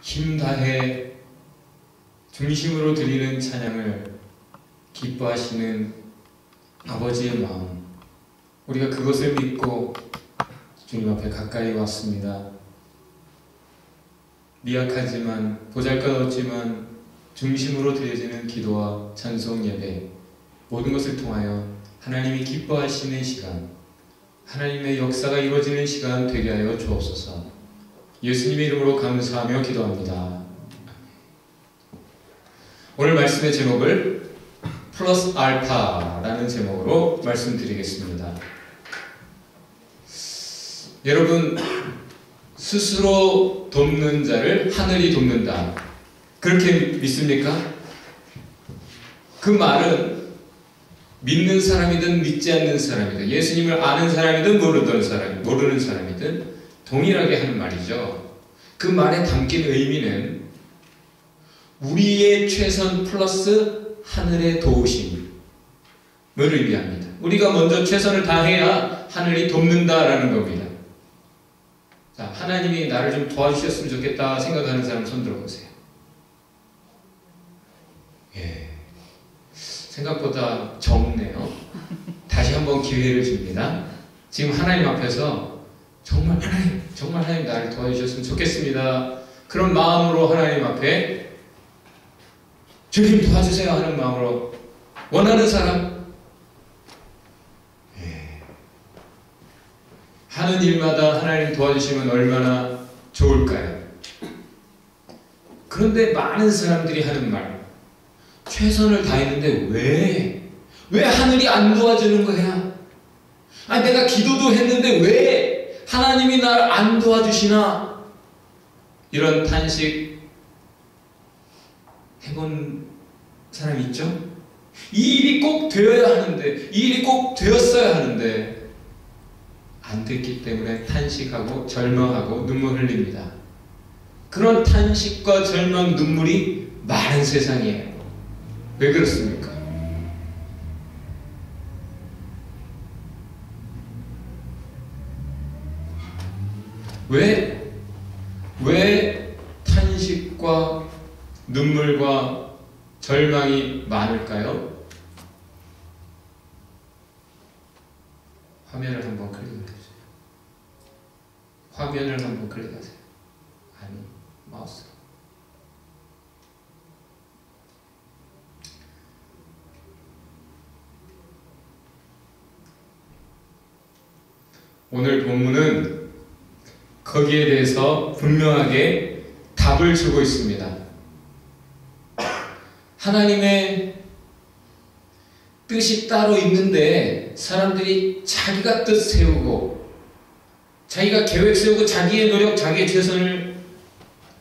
힘 다해 중심으로 드리는 찬양을 기뻐하시는 아버지의 마음, 우리가 그것을 믿고 주님 앞에 가까이 왔습니다. 미약하지만 보잘것없지만 중심으로 드려지는 기도와 찬송 예배, 모든 것을 통하여 하나님이 기뻐하시는 시간, 하나님의 역사가 이루어지는 시간 되게 하여 주옵소서. 예수님의 이름으로 감사하며 기도합니다. 오늘 말씀의 제목을 플러스 알파라는 제목으로 말씀드리겠습니다. 여러분, 스스로 돕는 자를 하늘이 돕는다, 그렇게 믿습니까? 그 말은 믿는 사람이든 믿지 않는 사람이든, 예수님을 아는 사람이든 모르는 사람이든 동일하게 하는 말이죠. 그 말에 담긴 의미는 우리의 최선 플러스 하늘의 도우심을 의미합니다. 우리가 먼저 최선을 다해야 하늘이 돕는다라는 겁니다. 자, 하나님이 나를 좀 도와주셨으면 좋겠다 생각하는 사람 손 들어보세요. 예, 생각보다 적네요. 다시 한번 기회를 줍니다. 지금 하나님 앞에서 정말 하나님 나를 도와주셨으면 좋겠습니다, 그런 마음으로 하나님 앞에 주님 도와주세요 하는 마음으로 원하는 사람, 하는 일마다 하나님 도와주시면 얼마나 좋을까요? 그런데 많은 사람들이 하는 말, 최선을 다했는데 왜 하늘이 안 도와주는 거야? 아니, 내가 기도도 했는데 왜 하나님이 날 안 도와주시나? 이런 탄식 해본 사람 있죠? 이 일이 꼭 되어야 하는데, 이 일이 꼭 되었어야 하는데 안 됐기 때문에 탄식하고 절망하고 눈물 흘립니다. 그런 탄식과 절망, 눈물이 많은 세상이에요. 왜 그렇습니까? 왜 탄식과 눈물과 절망이 많을까요? 화면을 한번 클릭해주세요. 화면을 한번 클릭하세요. 아니, 마우스. 오늘 본문은 거기에 대해서 분명하게 답을 주고 있습니다. 하나님의 뜻이 따로 있는데 사람들이 자기가 뜻 세우고 자기가 계획 세우고 자기의 노력, 자기의 최선을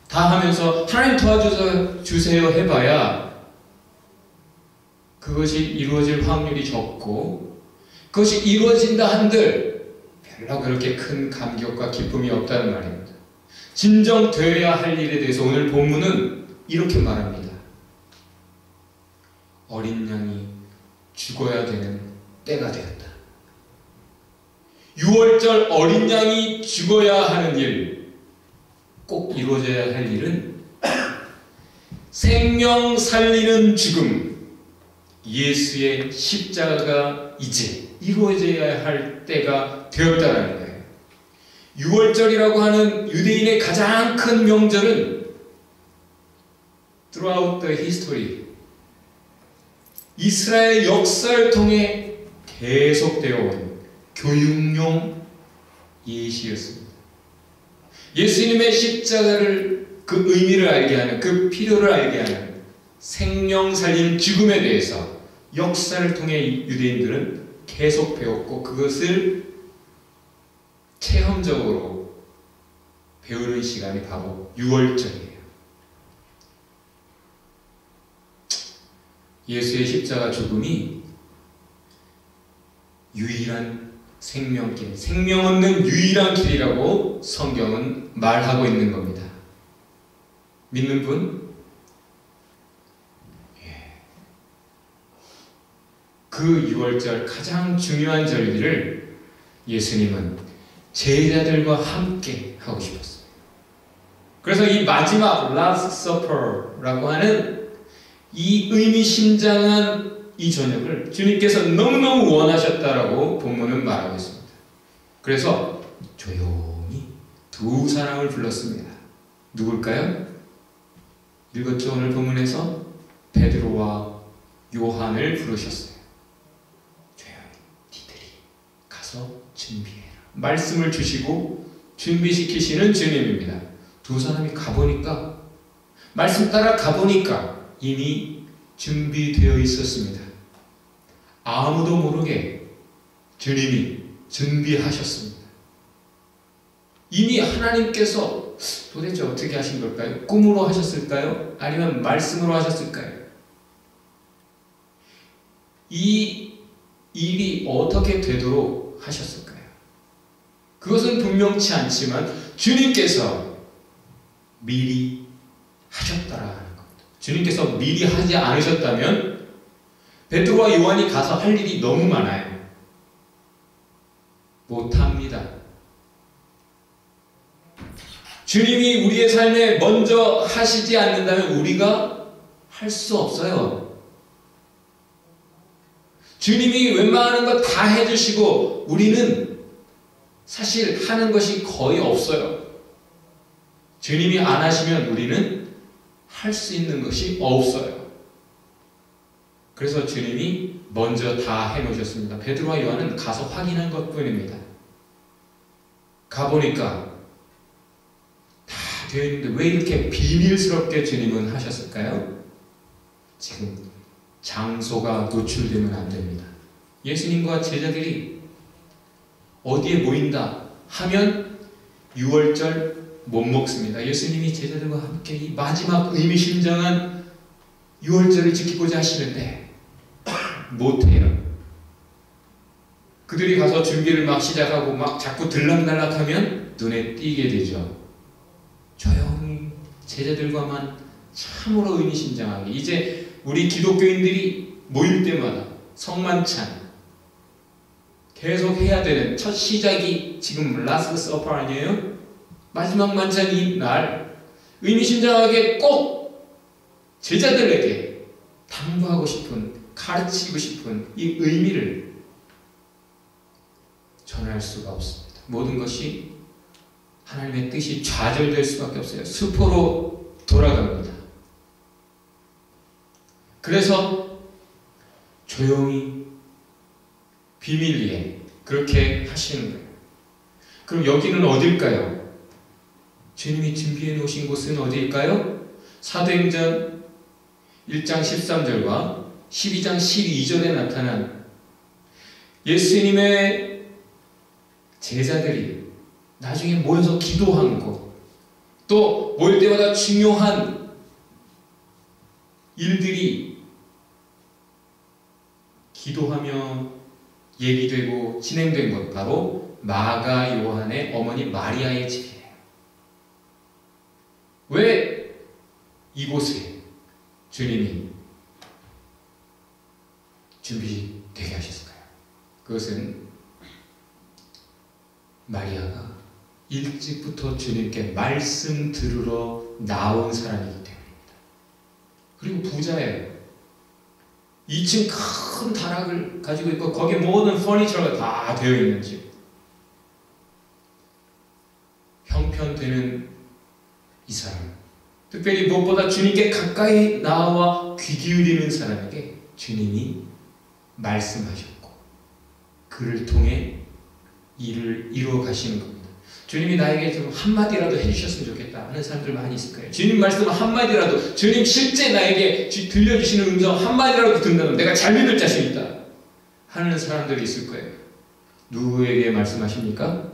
다하면서 하나님 도와주세요 해봐야 그것이 이루어질 확률이 적고, 그것이 이루어진다 한들 별로 그렇게 큰 감격과 기쁨이 없다는 말입니다. 진정 되어야 할 일에 대해서 오늘 본문은 이렇게 말합니다. 어린 양이 죽어야 되는 때가 되었다. 6월절 어린 양이 죽어야 하는 일, 꼭 이루어져야 할 일은 생명 살리는 죽음, 예수의 십자가가 이제 이루어져야 할 때가 되었다라는 거예요. 6월절이라고 하는 유대인의 가장 큰 명절은 throughout the history, 이스라엘 역사를 통해 계속되어 온 교육용 예시였습니다. 예수님의 십자가를, 그 의미를 알게 하는, 그 필요를 알게 하는 생명 살린 죽음에 대해서 역사를 통해 유대인들은 계속 배웠고, 그것을 체험적으로 배우는 시간이 바로 6월절이에요. 예수의 십자가 죽음이 유일한 생명길, 생명 얻는 유일한 길이라고 성경은 말하고 있는 겁니다. 믿는 분? 그 6월절 가장 중요한 절기를 예수님은 제자들과 함께 하고 싶었어요. 그래서 이 마지막 Last Supper라고 하는 이 의미심장한 이 저녁을 주님께서 너무너무 원하셨다라고 본문은 말하고 있습니다. 그래서 조용히 두 사람을 불렀습니다. 누굴까요? 읽었죠? 오늘 본문에서 베드로와 요한을 부르셨어요. 조용히 니들이 가서 준비해라. 말씀을 주시고 준비시키시는 주님입니다. 두 사람이 가보니까, 말씀 따라 가보니까 이미 준비되어 있었습니다. 아무도 모르게 주님이 준비하셨습니다. 이미 하나님께서 도대체 어떻게 하신 걸까요? 꿈으로 하셨을까요? 아니면 말씀으로 하셨을까요? 이 일이 어떻게 되도록 하셨을까요? 그것은 분명치 않지만 주님께서 미리 하셨다라는 겁니다. 주님께서 미리 하지 않으셨다면 베드로와 요한이 가서 할 일이 너무 많아요. 못합니다. 주님이 우리의 삶에 먼저 하시지 않는다면 우리가 할 수 없어요. 주님이 웬만한 거 다 해주시고 우리는 사실 하는 것이 거의 없어요. 주님이 안 하시면 우리는 할 수 있는 것이 없어요. 그래서 주님이 먼저 다 해놓으셨습니다. 베드로와 요한은 가서 확인한 것뿐입니다. 가보니까 다 되어 있는데 왜 이렇게 비밀스럽게 주님은 하셨을까요? 지금 장소가 노출되면 안 됩니다. 예수님과 제자들이 어디에 모인다 하면 6월절 못 먹습니다. 예수님이 제자들과 함께 이 마지막 의미심장한 6월절을 지키고자 하시는데 못해요. 그들이 가서 준비를 막 시작하고 막 자꾸 들락날락하면 눈에 띄게 되죠. 조용히 제자들과만 참으로 의미심장하게, 이제 우리 기독교인들이 모일 때마다 성만찬 계속 해야 되는 첫 시작이 지금 라스트 서퍼 아니에요? 마지막 만찬 날 의미심장하게 꼭 제자들에게 당부하고 싶은, 가르치고 싶은 이 의미를 전할 수가 없습니다. 모든 것이 하나님의 뜻이 좌절될 수밖에 없어요. 수포로 돌아갑니다. 그래서 조용히 비밀리에 그렇게 하시는 거예요. 그럼 여기는 어딜까요? 주님이 준비해 놓으신 곳은 어디일까요? 사도행전 1장 13절과 12장 12절에 나타난 예수님의 제자들이 나중에 모여서 기도한 곳, 또 모일 때마다 중요한 일들이 기도하며 얘기되고 진행된 것, 바로 마가 요한의 어머니 마리아의 집이에요. 왜 이곳에 주님이 준비되게 하셨을까요? 그것은 마리아가 일찍부터 주님께 말씀 들으러 나온 사람이기 때문입니다. 그리고 부자예요. 2층 큰 다락을 가지고 있고 거기에 모든 퍼니처가 다 되어 있는 집. 형편되는 이 사람, 특별히 무엇보다 주님께 가까이 나와 귀 기울이는 사람에게 주님이 말씀하셨고 그를 통해 일을 이루어 가시는 겁니다. 주님이 나에게 좀 한마디라도 해주셨으면 좋겠다 하는 사람들 많이 있을 거예요. 주님 말씀 한마디라도, 주님 실제 나에게 들려주시는 음성 한마디라도 듣는다면 내가 잘 믿을 자신 있다 하는 사람들이 있을 거예요. 누구에게 말씀하십니까?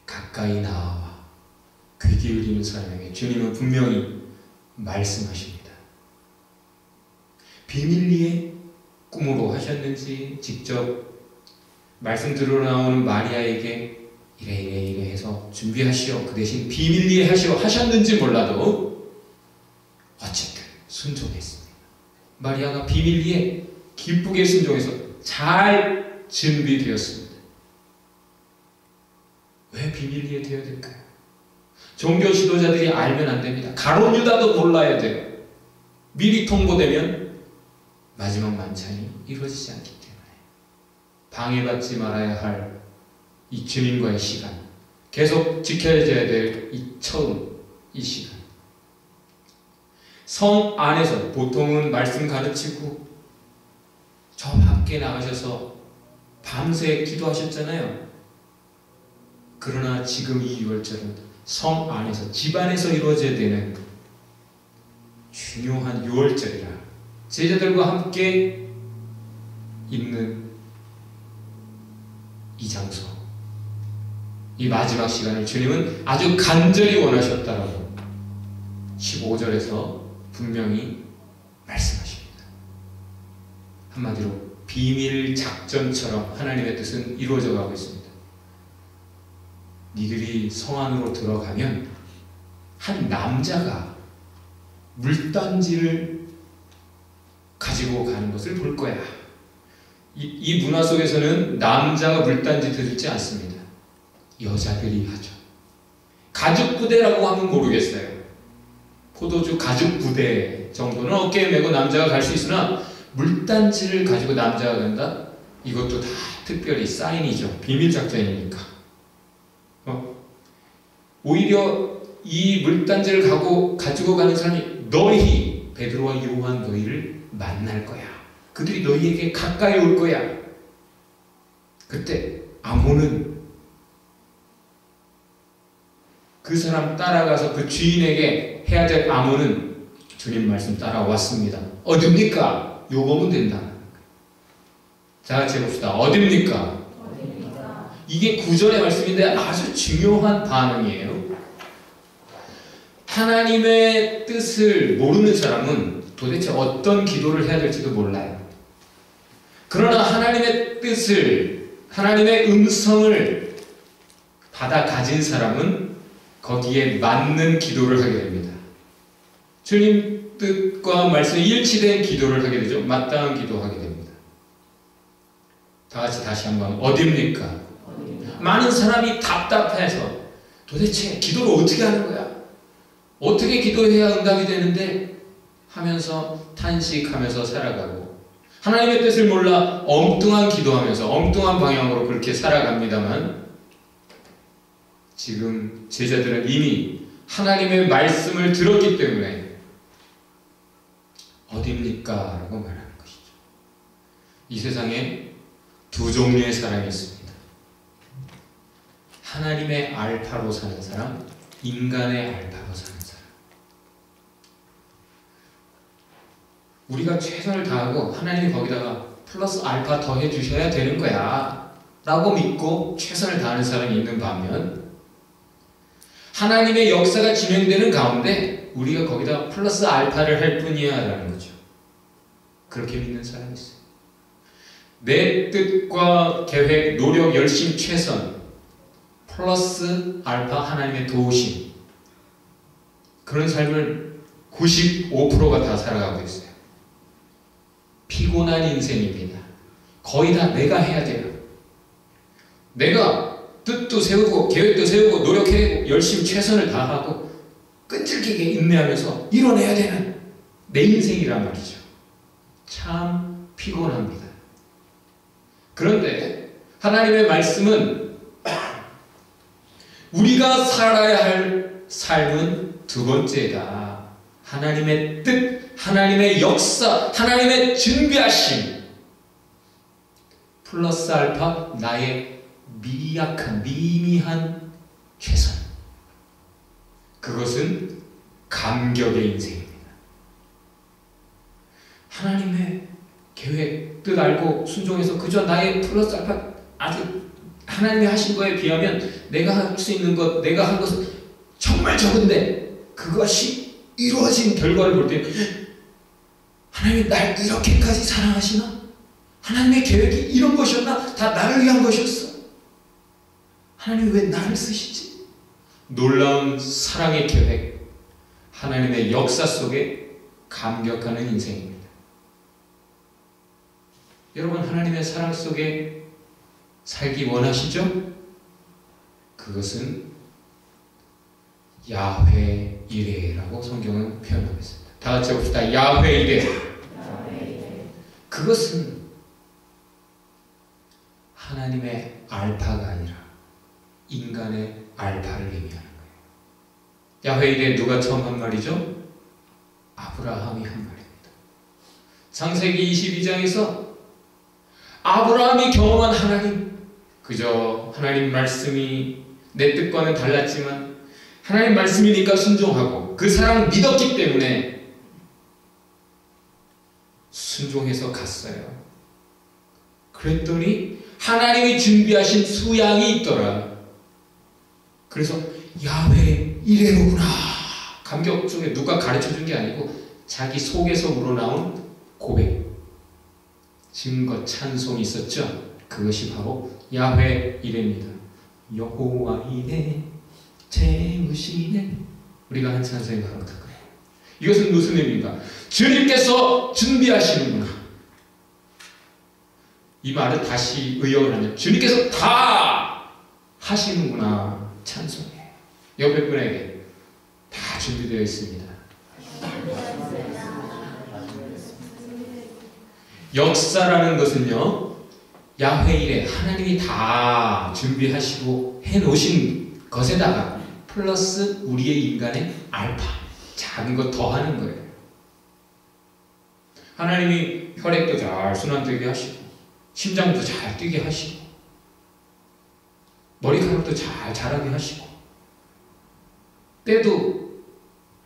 가까이 나와 귀 기울이는 사람에게 주님은 분명히 말씀하십니다. 비밀리에 꿈으로 하셨는지, 직접 말씀 들으러 나오는 마리아에게 이래 해서 준비하시오, 그 대신 비밀리에 하시오 하셨는지 몰라도 어쨌든 순종했습니다. 마리아가 비밀리에 기쁘게 순종해서 잘 준비되었습니다. 왜 비밀리에 되어야 될까요? 종교 지도자들이 알면 안 됩니다. 가룟 유다도 몰라야 돼요. 미리 통보되면 마지막 만찬이 이루어지지 않기 때문에 방해받지 말아야 할 이 주님과의 시간, 계속 지켜져야 될 이 시간, 성 안에서 보통은 말씀 가르치고 저 밖에 나가셔서 밤새 기도하셨잖아요. 그러나 지금 이 유월절은 성 안에서, 집 안에서 이루어져야 되는 중요한 유월절이라 제자들과 함께 있는 이 장소, 이 마지막 시간을 주님은 아주 간절히 원하셨다라고 15절에서 분명히 말씀하십니다. 한마디로 비밀 작전처럼 하나님의 뜻은 이루어져 가고 있습니다. 니들이 성 안으로 들어가면 한 남자가 물단지를 가지고 가는 것을 볼 거야. 이 문화 속에서는 남자가 물단지 들지 않습니다. 여자들이 하죠. 가죽 부대라고 하면 모르겠어요. 포도주 가죽 부대 정도는 어깨에 메고 남자가 갈 수 있으나 물단지를 가지고 남자가 간다? 이것도 다 특별히 사인이죠. 비밀 작전이니까. 오히려 이 물단지를 가지고 가는 사람이 너희, 베드로와 요한 너희를 만날 거야. 그들이 너희에게 가까이 올 거야. 그때 아몬은 그 사람 따라가서 그 주인에게 해야 될 아몬은 주님 말씀 따라왔습니다. 어딥니까? 요거면 된다. 자, 같이 해봅시다. 어딥니까? 이게 구절의 말씀인데 아주 중요한 반응이에요. 하나님의 뜻을 모르는 사람은 도대체 어떤 기도를 해야 될지도 몰라요. 그러나 하나님의 뜻을, 하나님의 음성을 받아 가진 사람은 거기에 맞는 기도를 하게 됩니다. 주님 뜻과 말씀이 일치된 기도를 하게 되죠. 마땅한 기도하게 됩니다. 다 같이 다시 한번 어딥니까? 많은 사람이 답답해서 도대체 기도를 어떻게 하는 거야? 어떻게 기도해야 응답이 되는데? 하면서 탄식하면서 살아가고 하나님의 뜻을 몰라 엉뚱한 기도하면서 엉뚱한 방향으로 그렇게 살아갑니다만 지금 제자들은 이미 하나님의 말씀을 들었기 때문에 어딥니까? 라고 말하는 것이죠. 이 세상에 두 종류의 사람이 있습니다. 하나님의 알파로 사는 사람, 인간의 알파로 사는 사람. 우리가 최선을 다하고 하나님이 거기다가 플러스 알파 더해 주셔야 되는 거야 라고 믿고 최선을 다하는 사람이 있는 반면 하나님의 역사가 진행되는 가운데 우리가 거기다 플러스 알파를 할 뿐이야 라는 거죠. 그렇게 믿는 사람이 있어요. 내 뜻과 계획, 노력, 열심, 최선 플러스 알파 하나님의 도우심, 그런 삶을 95%가 다 살아가고 있어요. 피곤한 인생입니다. 거의 다 내가 해야 돼요. 내가 뜻도 세우고 계획도 세우고 노력해고 열심히 최선을 다하고 끈질기게 인내하면서 이뤄내야 되는 내 인생이란 말이죠. 참 피곤합니다. 그런데 하나님의 말씀은 우리가 살아야 할 삶은 두 번째다. 하나님의 뜻, 하나님의 역사, 하나님의 준비하심 플러스 알파 나의 미약한, 미미한 최선. 그것은 감격의 인생입니다. 하나님의 계획, 뜻 알고 순종해서 그저 나의 플러스 알파 아주 하나님이 하신 거에 비하면 내가 할 수 있는 것, 내가 한 것은 정말 적은데 그것이 이루어진 결과를 볼 때 하나님이 날 이렇게까지 사랑하시나? 하나님의 계획이 이런 것이었나? 다 나를 위한 것이었어. 하나님이 왜 나를 쓰시지? 놀라운 사랑의 계획, 하나님의 역사 속에 감격하는 인생입니다. 여러분, 하나님의 사랑 속에 살기 원하시죠? 그것은 야훼 이레라고 성경은 표현하고 있습니다. 다 같이 봅시다. 야훼 이레. 그것은 하나님의 알파가 아니라 인간의 알파를 의미하는 거예요. 야훼 이레 누가 처음 한 말이죠? 아브라함이 한 말입니다. 창세기 22장에서 아브라함이 경험한 하나님, 그저 하나님 말씀이 내 뜻과는 달랐지만 하나님 말씀이니까 순종하고 그 사랑을 믿었기 때문에 순종해서 갔어요. 그랬더니 하나님이 준비하신 수양이 있더라. 그래서 야훼 이레로구나. 감격 중에 누가 가르쳐준 게 아니고 자기 속에서 우러나온 고백, 증거, 찬송이 있었죠. 그것이 바로 야훼 이레입니다. 여호와 이레 채우시네. 우리가 한 찬송이 바로 그거예요. 이것은 무슨 의미인가? 주님께서 준비하시는구나. 이 말을 다시 의역을 하면 주님께서 다 하시는구나. 찬송이에요. 옆에 분에게 다 준비되어 있습니다. 역사라는 것은요, 야훼 이레, 하나님이 다 준비하시고 해놓으신 것에다가 플러스 우리의 인간의 알파, 작은 것 더하는 거예요. 하나님이 혈액도 잘 순환되게 하시고 심장도 잘 뛰게 하시고 머리카락도 잘 자라게 하시고 때도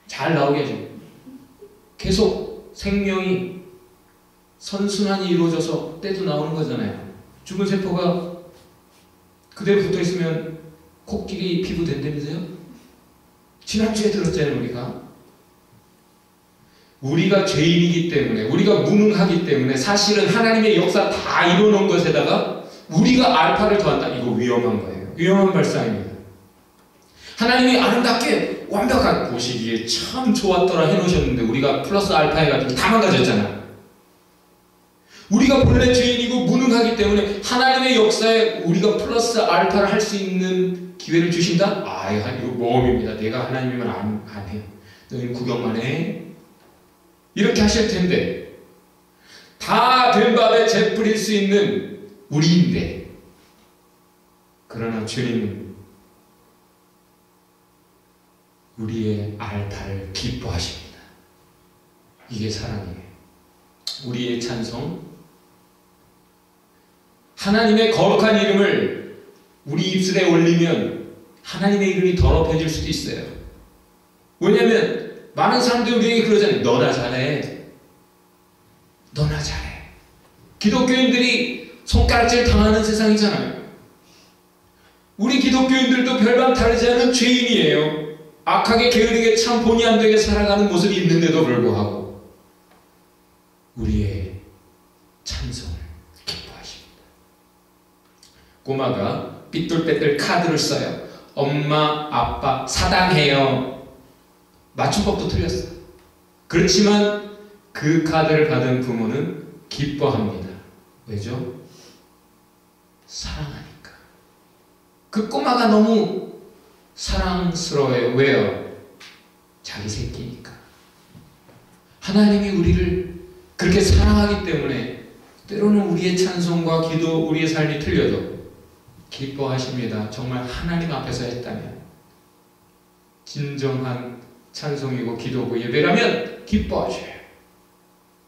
잘 나오게 해주고 계속 생명이 선순환이 이루어져서 때도 나오는 거잖아요. 죽은 세포가 그대로 붙어있으면 코끼리 피부 된다면서요? 지난주에 들었잖아요. 우리가 죄인이기 때문에, 우리가 무능하기 때문에 사실은 하나님의 역사 다 이루어놓은 것에다가 우리가 알파를 더한다. 이거 위험한 거예요. 위험한 발상입니다. 하나님이 아름답게 완벽한, 보시기에 참 좋았더라 해놓으셨는데 우리가 플러스 알파 해가지고 다 망가졌잖아. 우리가 본래 죄인이고 무능하기 때문에 하나님의 역사에 우리가 플러스 알파를 할 수 있는 기회를 주신다? 아, 이거 모험입니다. 내가 하나님이면 안 해요. 너희는 구경만 해. 이렇게 하실 텐데, 다 된 밥에 재 뿌릴 수 있는 우리인데, 그러나 주님은 우리의 알파를 기뻐하십니다. 이게 사랑이에요. 우리의 찬송, 하나님의 거룩한 이름을 우리 입술에 올리면 하나님의 이름이 더럽혀질 수도 있어요. 왜냐하면 많은 사람들이 우리에게 그러잖아요. 너나 잘해. 너나 잘해. 기독교인들이 손가락질 당하는 세상이잖아요. 우리 기독교인들도 별반 다르지 않은 죄인이에요. 악하게 게으르게 참 본의 안 되게 살아가는 모습이 있는데도 불구하고 우리의 찬송을 기뻐하십니다. 꼬마가 삐뚤빼뚤 카드를 써요. 엄마, 아빠 사당해요. 맞춤법도 틀렸어요. 그렇지만 그 카드를 받은 부모는 기뻐합니다. 왜죠? 사랑하니까. 그 꼬마가 너무 사랑스러워요. 왜요? 자기 새끼니까. 하나님이 우리를 그렇게 사랑하기 때문에 때로는 우리의 찬송과 기도, 우리의 삶이 틀려도 기뻐하십니다. 정말 하나님 앞에서 했다면, 진정한 찬송이고 기도고 예배라면 기뻐하셔요.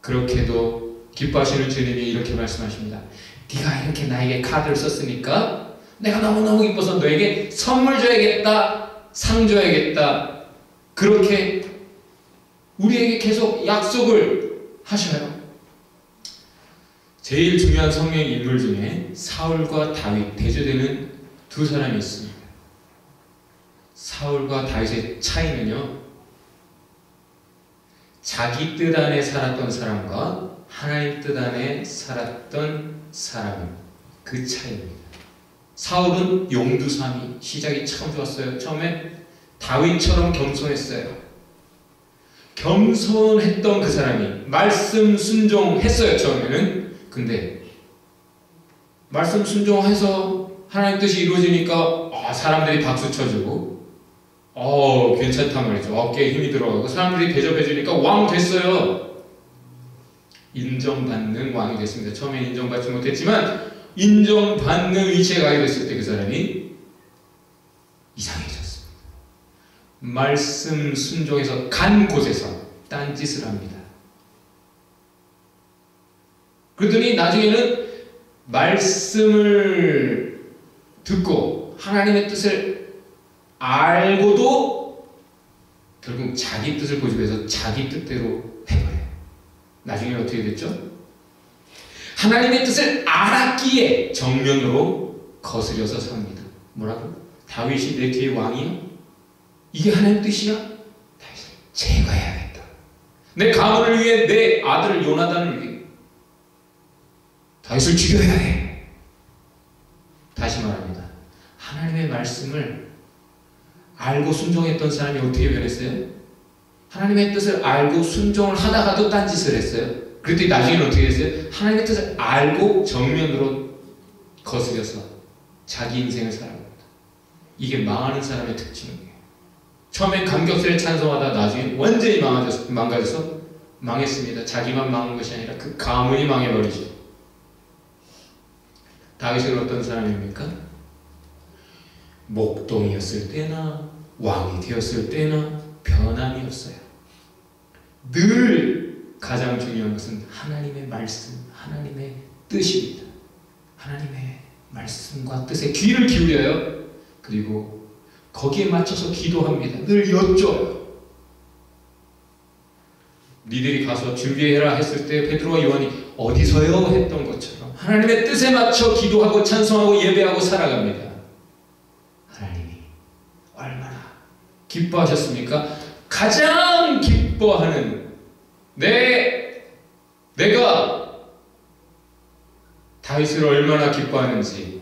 그렇게도 기뻐하시는 주님이 이렇게 말씀하십니다. 네가 이렇게 나에게 카드를 썼으니까 내가 너무너무 기뻐서 너에게 선물 줘야겠다, 상 줘야겠다. 그렇게 우리에게 계속 약속을 하셔요. 제일 중요한 성경 인물 중에 사울과 다윗, 대조되는 두 사람이 있습니다. 사울과 다윗의 차이는요, 자기 뜻 안에 살았던 사람과 하나님 뜻 안에 살았던 사람은 그 차이입니다. 사울은 용두삼이, 시작이 참 좋았어요. 처음에 다윗처럼 겸손했어요. 겸손했던 그 사람이 말씀 순종했어요. 처음에는. 근데 말씀 순종해서 하나님 뜻이 이루어지니까 사람들이 박수 쳐주고 괜찮단 말이죠. 어깨에 힘이 들어가고 사람들이 대접해주니까 왕 됐어요. 인정받는 왕이 됐습니다. 처음에 인정받지 못했지만 인정받는 위치에 가게 됐을 때 그 사람이 이상해졌습니다. 말씀 순종해서 간 곳에서 딴짓을 합니다. 그러더니 나중에는 말씀을 듣고 하나님의 뜻을 알고도 결국 자기 뜻을 고집해서 자기 뜻대로 해버려요. 나중에 어떻게 됐죠? 하나님의 뜻을 알았기에 정면으로 거스려서 삽니다. 뭐라고? 다윗이 내 뒤에 왕이야? 이게 하나님 뜻이야? 다윗을 제거해야겠다. 내 가문을 위해 내 아들 요나단을 위해 다윗을 죽여야 해. 다시 말합니다. 하나님의 말씀을 알고 순종했던 사람이 어떻게 변했어요? 하나님의 뜻을 알고 순종을 하다가도 딴짓을 했어요. 그랬더니 나중에는 어떻게 됐어요? 하나님의 뜻을 알고 정면으로 거스려서 자기 인생을 살아갑니다. 이게 망하는 사람의 특징이에요. 처음엔 감격스레 찬송하다 나중에 완전히 망가져서 망했습니다. 자기만 망한 것이 아니라 그 가문이 망해버리죠. 다윗은 어떤 사람입니까? 목동이었을 때나 왕이 되었을 때나 변함이 없어요. 늘 가장 중요한 것은 하나님의 말씀, 하나님의 뜻입니다. 하나님의 말씀과 뜻에 귀를 기울여요. 그리고 거기에 맞춰서 기도합니다. 늘 여쭤요. 니들이 가서 준비해라 했을 때 베드로와 요한이 어디서요? 했던 것처럼 하나님의 뜻에 맞춰 기도하고 찬송하고 예배하고 살아갑니다. 하나님이 얼마나 기뻐하셨습니까? 가장 기뻐하는 내가 다윗을 얼마나 기뻐하는지,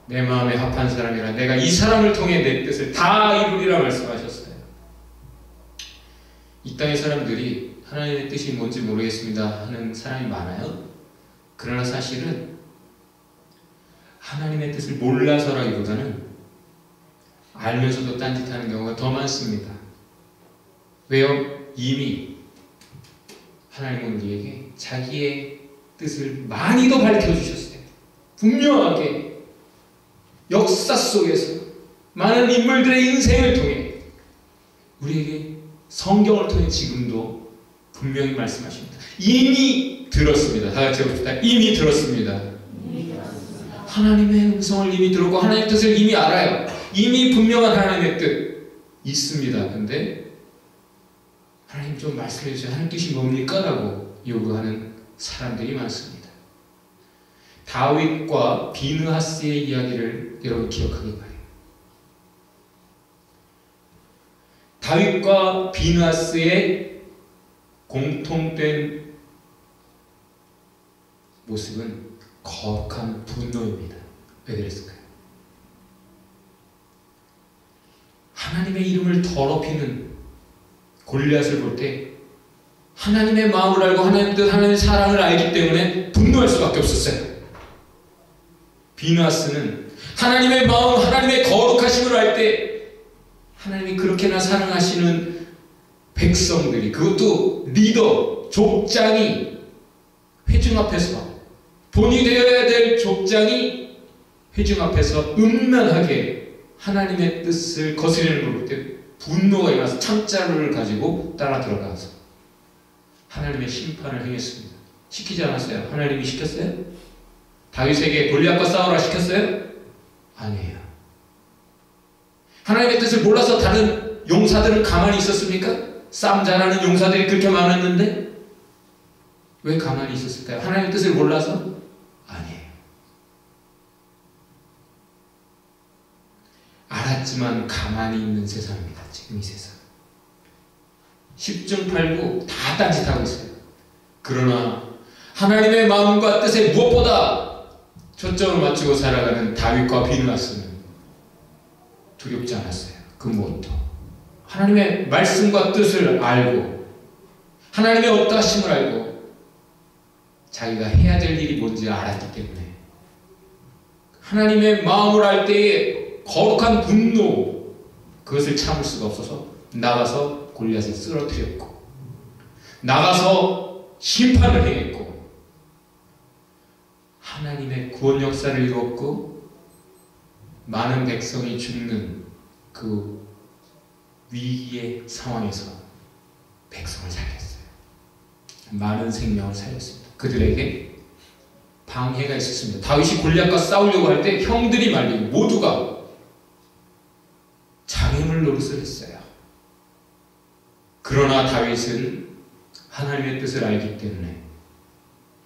내 마음에 합한 사람이라 내가 이 사람을 통해 내 뜻을 다 이루리라 말씀하셨어요. 이 땅의 사람들이 하나님의 뜻이 뭔지 모르겠습니다 하는 사람이 많아요. 그러나 사실은 하나님의 뜻을 몰라서라기보다는 알면서도 딴짓하는 경우가 더 많습니다. 왜요? 이미 하나님은 우리에게 자기의 뜻을 많이도 밝혀주셨어요. 분명하게 역사 속에서 많은 인물들의 인생을 통해 우리에게 성경을 통해 지금도 분명히 말씀하십니다. 이미 들었습니다. 다 같이 해봅시다. 이미 들었습니다. 하나님의 음성을 이미 들었고 하나님의 뜻을 이미 알아요. 이미 분명한 하나님의 뜻 있습니다. 근데 하나님 좀 말씀해 주세요. 하나님 뜻이 뭡니까? 라고 요구하는 사람들이 많습니다. 다윗과 비느하스의 이야기를 여러분 기억하기 바랍니다. 다윗과 비느하스의 공통된 모습은 거룩한 분노입니다. 왜 그랬을까요? 하나님의 이름을 더럽히는 골리앗을 볼 때 하나님의 마음을 알고 하나님의 뜻, 하나님의 사랑을 알기 때문에 분노할 수밖에 없었어요. 비느하스는 하나님의 마음, 하나님의 거룩하심을 알 때 하나님이 그렇게나 사랑하시는 백성들이, 그것도 리더, 족장이 회중 앞에서, 본이 되어야 될 족장이 회중 앞에서 음란하게 하나님의 뜻을 거스리는 걸 볼 때 분노가 일어나서 창자루를 가지고 따라 들어가서 하나님의 심판을 행했습니다. 시키지 않았어요? 하나님이 시켰어요? 다윗에게 골리앗과 싸우라 시켰어요? 아니에요. 하나님의 뜻을 몰라서 다른 용사들은 가만히 있었습니까? 싸움 잘하는 용사들이 그렇게 많았는데 왜 가만히 있었을까요? 하나님의 뜻을 몰라서? 아니에요. 알았지만 가만히 있는 세상입니다. 지금 이 세상. 10중 8구 다 딴짓하고 있어요. 그러나 하나님의 마음과 뜻에 무엇보다 초점을 맞추고 살아가는 다윗과 비느하스는 두렵지 않았어요. 그 무엇도. 하나님의 말씀과 뜻을 알고 하나님의 어떠하심을 알고 자기가 해야 될 일이 뭔지 알았기 때문에 하나님의 마음을 알 때에 거룩한 분노, 그것을 참을 수가 없어서 나가서 골리앗을 쓰러뜨렸고, 나가서 심판을 행했고, 하나님의 구원 역사를 이루었고, 많은 백성이 죽는 그 위기의 상황에서 백성을 살렸어요. 많은 생명을 살렸습니다. 그들에게 방해가 있었습니다. 다윗이 골리앗과 싸우려고 할 때 형들이 말리고 모두가 장애물 노릇을 했어요. 그러나 다윗은 하나님의 뜻을 알기 때문에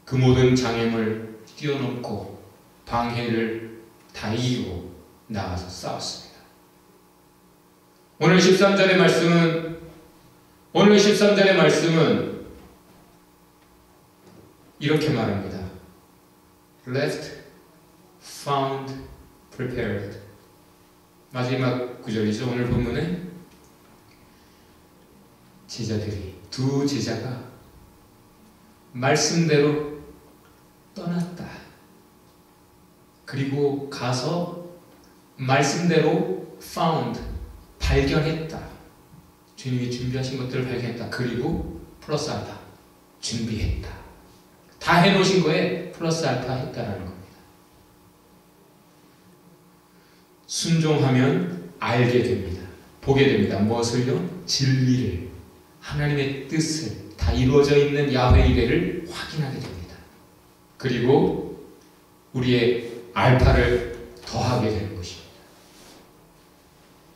그 모든 장애물 뛰어넘고 방해를 다 이기고 나가서 싸웠습니다. 오늘 13절의 말씀은 이렇게 말합니다. Left, found, prepared. 마지막 구절이죠. 오늘 본문에 두 제자가 말씀대로 떠났다. 그리고 가서 말씀대로 found, 발견했다. 주님이 준비하신 것들을 발견했다. 그리고 플러스 알파, 준비했다. 다 해놓으신 거에 플러스 알파 했다라는 겁니다. 순종하면 알게 됩니다. 보게 됩니다. 무엇을요? 진리를, 하나님의 뜻을, 다 이루어져 있는 야훼 이레를 확인하게 됩니다. 그리고 우리의 알파를 더하게 되는 것입니다.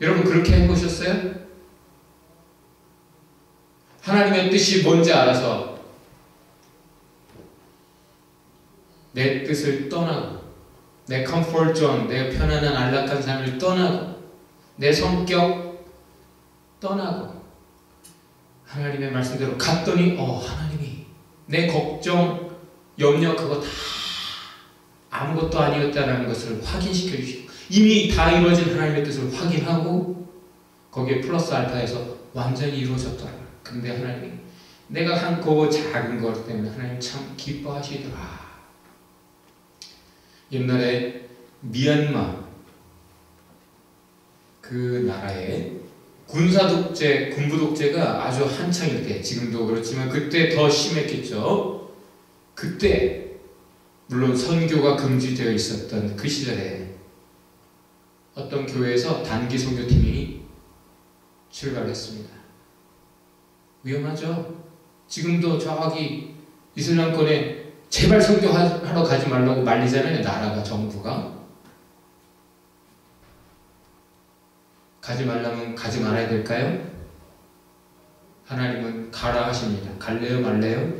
여러분 그렇게 해보셨어요? 하나님의 뜻이 뭔지 알아서 내 뜻을 떠나고, 내 컴포트 존, 내 편안한 안락한 삶을 떠나고, 내 성격 떠나고 하나님의 말씀대로 갔더니 하나님이 내 걱정, 염려 그거 다 아무것도 아니었다는 것을 확인시켜 주시고, 이미 다 이루어진 하나님의 뜻을 확인하고 거기에 플러스 알파에서 완전히 이루어졌더라. 근데 하나님이 내가 한 그 작은 것 때문에 하나님 참 기뻐하시더라. 옛날에 미얀마 그 나라에 군사독재, 군부독재가 아주 한창일 때, 지금도 그렇지만 그때 더 심했겠죠. 그때 물론 선교가 금지되어 있었던 그 시절에 어떤 교회에서 단기 선교팀이 출발했습니다. 위험하죠. 지금도 저기 이슬람권에 제발 선교하러 가지 말라고 말리잖아요. 나라가, 정부가. 가지 말라면 가지 말아야 될까요? 하나님은 가라 하십니다. 갈래요 말래요?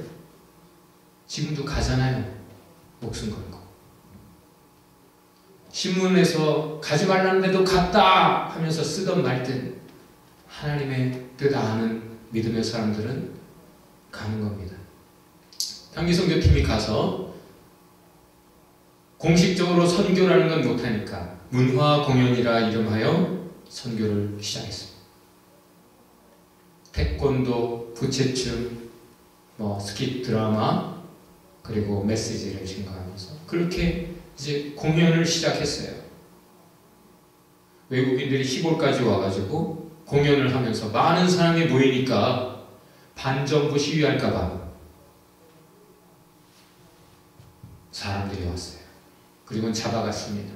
지금도 가잖아요. 목숨 걸고. 신문에서 가지 말라는데도 갔다 하면서 쓰던 말든 하나님의 뜻 아는 믿음의 사람들은 가는 겁니다. 단기선교팀이 가서 공식적으로 선교라는 건 못하니까 문화 공연이라 이름하여 선교를 시작했습니다. 태권도, 부채춤, 스킷 드라마, 그리고 메시지를 증거하면서 그렇게 이제 공연을 시작했어요. 외국인들이 시골까지 와가지고 공연을 하면서 많은 사람이 모이니까 반정부 시위할까봐 사람들이 왔어요. 그리고 잡아갔습니다.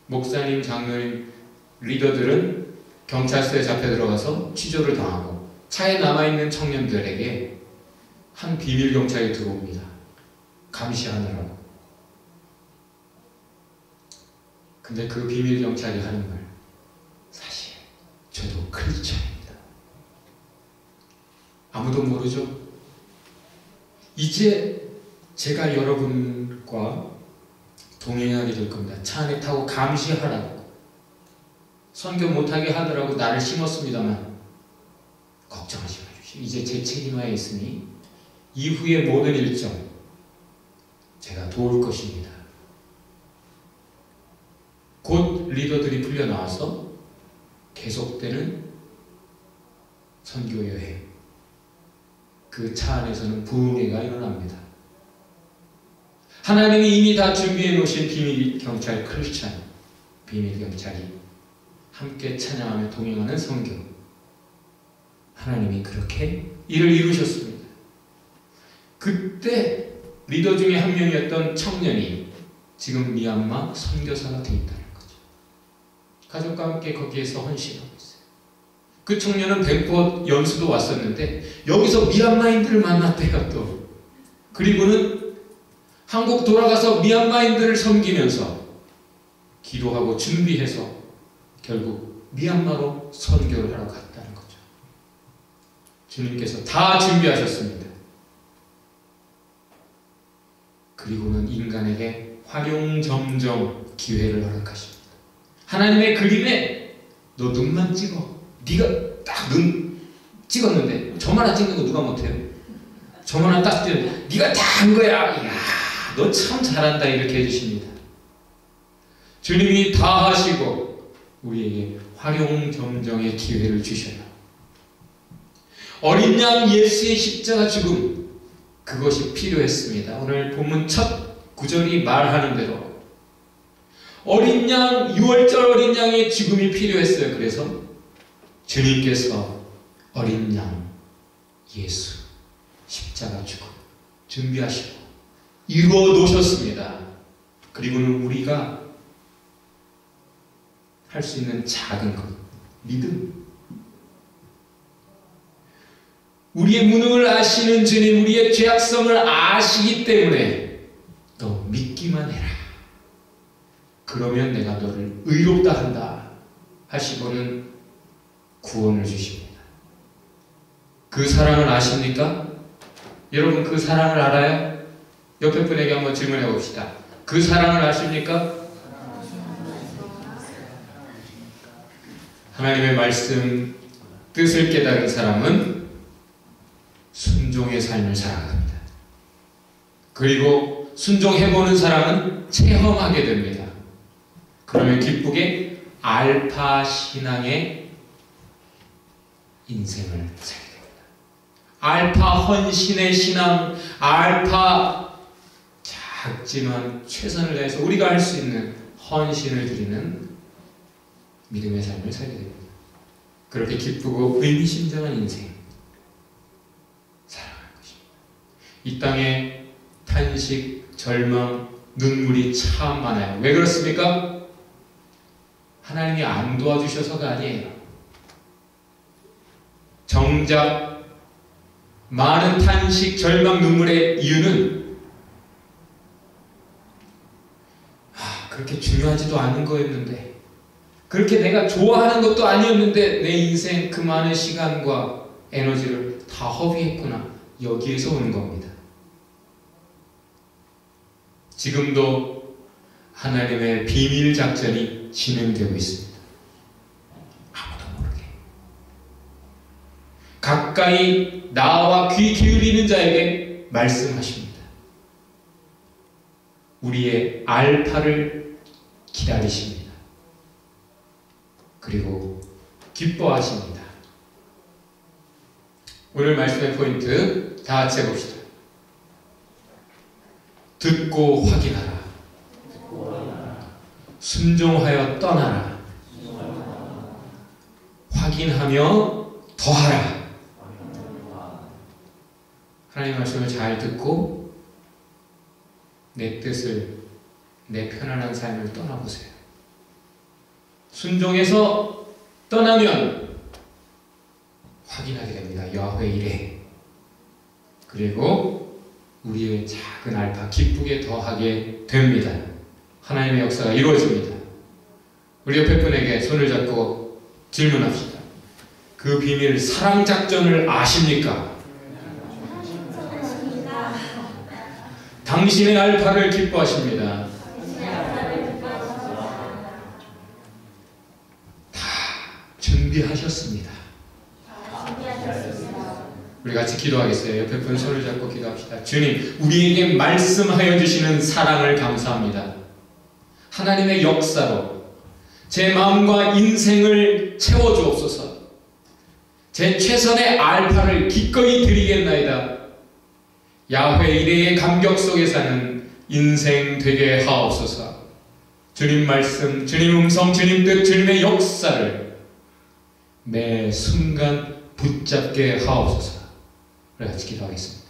목사님, 장로님, 리더들은 경찰서에 잡혀 들어가서 취조를 당하고, 차에 남아있는 청년들에게 한 비밀 경찰이 들어옵니다. 감시하느라고. 근데 그 비밀 경찰이 하는 말, 사실 저도 크리스천입니다. 아무도 모르죠? 이제 제가 여러분과 동행하게 될 겁니다. 차 안에 타고 감시하라고. 선교 못하게 하더라고 나를 심었습니다만 걱정하지 마십시오. 이제 제 책임하에 있으니 이후의 모든 일정 제가 도울 것입니다. 곧 리더들이 풀려나와서 계속되는 선교 여행, 그 차 안에서는 부흥회가 일어납니다. 하나님이 이미 다 준비해 놓으신 비밀 경찰 크리스찬, 비밀 경찰이 함께 찬양하며 동행하는 선교. 하나님이 그렇게 일을 이루셨습니다. 그때 리더 중에 한 명이었던 청년이 지금 미얀마 선교사가 되어 있다는 거죠. 가족과 함께 거기에서 헌신하고 있어요. 그 청년은 밴쿠버 연수도 왔었는데 여기서 미얀마인들을 만났대요 또. 그리고는 한국 돌아가서 미얀마인들을 섬기면서 기도하고 준비해서 결국 미얀마로 선교를 하러 갔다는 거죠. 주님께서 다 준비하셨습니다. 그리고는 인간에게 활용점정 기회를 허락하십니다. 하나님의 그림에 너 눈만 찍어. 네가 딱 눈 찍었는데 저만 안 찍는 거 누가 못해요? 저만 안 딱 찍는 네가 다 한 거야. 이야, 너 참 잘한다 이렇게 해주십니다. 주님이 다 하시고 우리에게 활용점정의 기회를 주셔요. 어린 양 예수의 십자가 죽음, 그것이 필요했습니다. 오늘 본문 첫 구절이 말하는 대로 어린 양, 6월절 어린 양의 죽음이 필요했어요. 그래서 주님께서 어린 양 예수 십자가 죽음 준비하시고 이루어 놓으셨습니다. 그리고는 우리가 할 수 있는 작은 것, 믿음. 우리의 무능을 아시는 주님, 우리의 죄악성을 아시기 때문에 너 믿기만 해라. 그러면 내가 너를 의롭다 한다 하시고는 구원을 주십니다. 그 사랑을 아십니까? 여러분 그 사랑을 알아요? 옆에 분에게 한번 질문해 봅시다. 그 사랑을 아십니까? 하나님의 말씀 뜻을 깨달은 사람은 순종의 삶을 살아갑니다. 그리고 순종해보는 사람은 체험하게 됩니다. 그러면 기쁘게 알파 신앙의 인생을 살게 됩니다. 알파 헌신의 신앙, 알파 작지만 최선을 다해서 우리가 할 수 있는 헌신을 드리는 믿음의 삶을 살게 됩니다. 그렇게 기쁘고 의미심장한 인생 살아갈 것입니다. 이 땅에 탄식, 절망, 눈물이 참 많아요. 왜 그렇습니까? 하나님이 안 도와주셔서가 아니에요. 정작 많은 탄식, 절망, 눈물의 이유는 그렇게 중요하지도 않은 거였는데, 그렇게 내가 좋아하는 것도 아니었는데 내 인생 그 많은 시간과 에너지를 다 허비했구나. 여기에서 오는 겁니다. 지금도 하나님의 비밀 작전이 진행되고 있습니다. 아무도 모르게. 가까이 나와 귀 기울이는 자에게 말씀하십니다. 우리의 알파를 기다리십니다. 그리고 기뻐하십니다. 오늘 말씀의 포인트 다 같이 해봅시다. 듣고 확인하라. 순종하여 떠나라. 확인하며 더하라. 하나님의 말씀을 잘 듣고 내 뜻을, 내 편안한 삶을 떠나보세요. 순종해서 떠나면 확인하게 됩니다. 여호와의 일에. 그리고 우리의 작은 알파 기쁘게 더하게 됩니다. 하나님의 역사가 이루어집니다. 우리 옆에 분에게 손을 잡고 질문합시다. 그 비밀 사랑 작전을 아십니까? 당신의 알파를 기뻐하십니다. 다 준비하셨습니다. 우리 같이 기도하겠어요. 옆에 분 손을 잡고 기도합시다. 주님, 우리에게 말씀하여 주시는 사랑을 감사합니다. 하나님의 역사로 제 마음과 인생을 채워주옵소서. 제 최선의 알파를 기꺼이 드리겠나이다. 야훼 이레의 감격 속에 사는 인생 되게 하옵소서. 주님 말씀, 주님 음성, 주님 뜻, 주님의 역사를 매 순간 붙잡게 하옵소서. 그래 같이 기도하겠습니다.